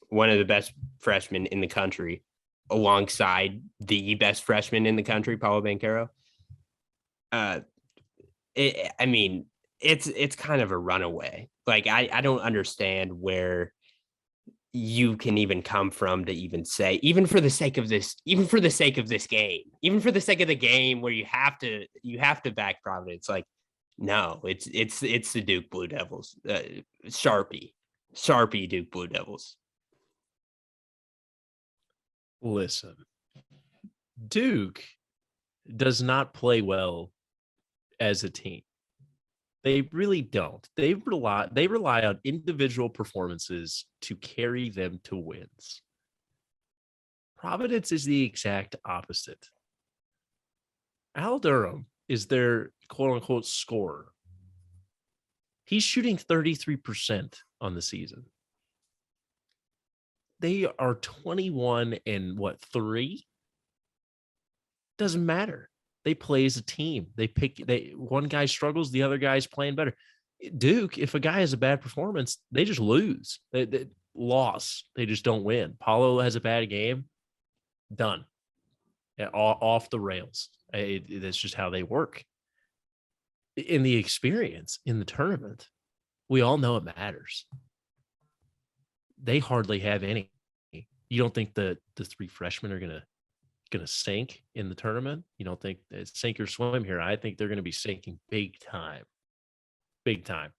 One of the best freshmen in the country, alongside the best freshman in the country, Paulo Banchero. It's kind of a runaway. Like, I don't understand where you can even come from to even say, even for the sake of this game, even for the sake of the game where you have to back Providence. Like, no, it's the Duke Blue Devils. Sharpie Duke Blue Devils. Listen, Duke does not play well as a team. They really don't. They rely on individual performances to carry them to wins. Providence is the exact opposite. Al Durham is their quote unquote scorer. He's shooting 33% on the season. They are 21 and 3? Doesn't matter. They play as a team. One guy struggles, the other guy's playing better. Duke, if a guy has a bad performance, they just lose. They loss. They just don't win. Paulo has a bad game, done. Off the rails. That's just how they work. In the experience in the tournament, we all know it matters. They hardly have any. You don't think the three freshmen are gonna sink in the tournament? You don't think it's sink or swim here? I think they're gonna be sinking big time. Big time.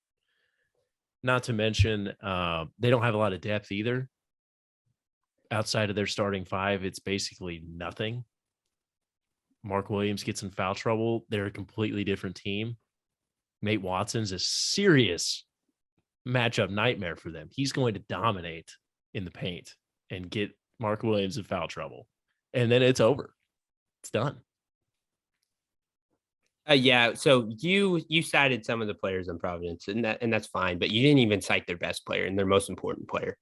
Not to mention, they don't have a lot of depth either. Outside of their starting five, it's basically nothing. Mark Williams gets in foul trouble. They're a completely different team. Nate Watson's a serious matchup nightmare for them. He's going to dominate in the paint and get Mark Williams in foul trouble. And then it's over. It's done. Yeah. So you cited some of the players on Providence, and that's fine, but you didn't even cite their best player and their most important player.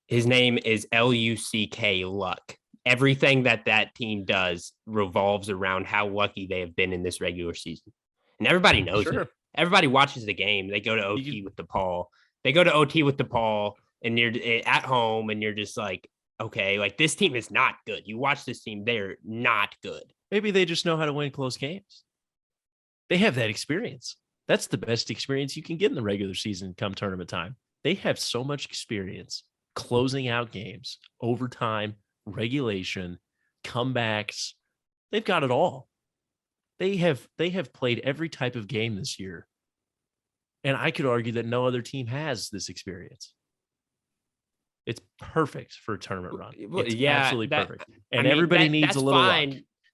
His name is Luck. Luck. Everything that team does revolves around how lucky they have been in this regular season. And everybody knows it. Everybody watches the game. They go to OT with DePaul. And you're at home and you're just like, okay, like this team is not good. You watch this team, they're not good. Maybe they just know how to win close games. They have that experience. That's the best experience you can get in the regular season come tournament time. They have so much experience closing out games, overtime, regulation, comebacks. They've got it all. They have played every type of game this year. And I could argue that no other team has this experience. It's perfect for a tournament run. It's absolutely perfect. And everybody needs a little luck.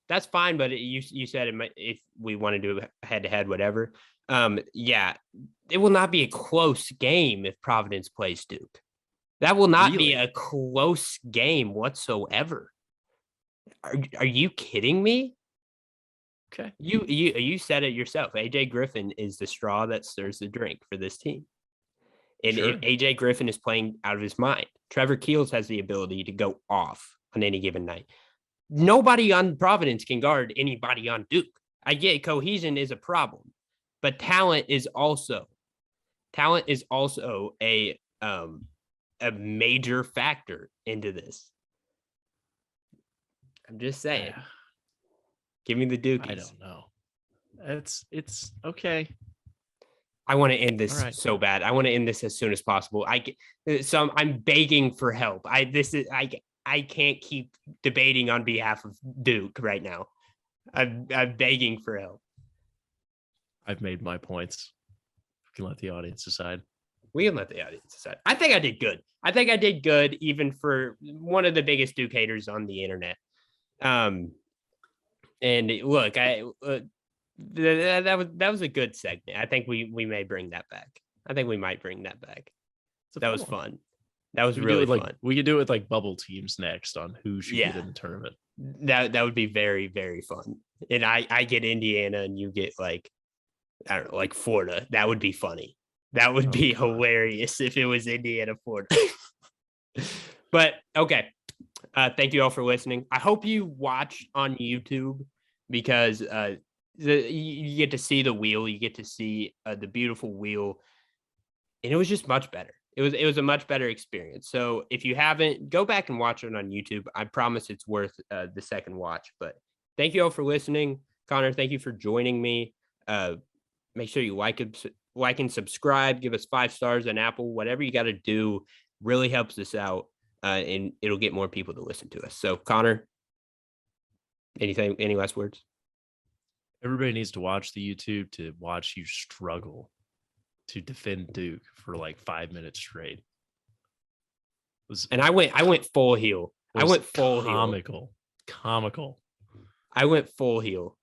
That's fine, but you said if we want to do head-to-head, whatever. It will not be a close game if Providence plays Duke. That will not be a close game whatsoever. Are you kidding me? Okay. You said it yourself. AJ Griffin is the straw that stirs the drink for this team. And AJ Griffin is playing out of his mind. Trevor Keels has the ability to go off on any given night. Nobody on Providence can guard anybody on Duke. I get cohesion is a problem, but talent is also a major factor into this. I'm just saying. Give me the Dukies. I don't know. It's okay. I want to end this so bad. I want to end this as soon as possible. I'm begging for help. I can't keep debating on behalf of Duke right now. I'm begging for help. I've made my points. We can let the audience decide. We can let the audience decide. I think I did good. I think I did good, even for one of the biggest Duke haters on the internet. And look, that was a good segment. I think we may bring that back. I think we might bring that back. That was fun. That was really fun. We could do it with like bubble teams next on who should get in the tournament. That would be very, very fun. And I get Indiana and you get like, I don't know, like Florida. That would be funny. That would be hilarious if it was Indiana, Florida. But okay. Thank you all for listening. I hope you watch on YouTube because you get to see the wheel. You get to see the beautiful wheel. And it was just much better. It was a much better experience. So if you haven't, go back and watch it on YouTube. I promise it's worth the second watch. But thank you all for listening. Connor, thank you for joining me. Make sure you like and subscribe. Give us 5 stars on Apple. Whatever you got to do really helps us out. And it'll get more people to listen to us. So Connor, any last words? Everybody needs to watch the YouTube to watch you struggle to defend Duke for like 5 minutes straight. And I went full heel. I went full heel. Comical. I went full heel.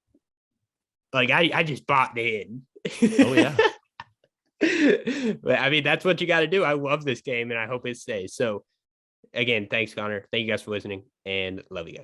Like I just bought in. Oh, yeah. But I mean, that's what you got to do. I love this game and I hope it stays. So again, thanks, Connor. Thank you guys for listening and love you guys.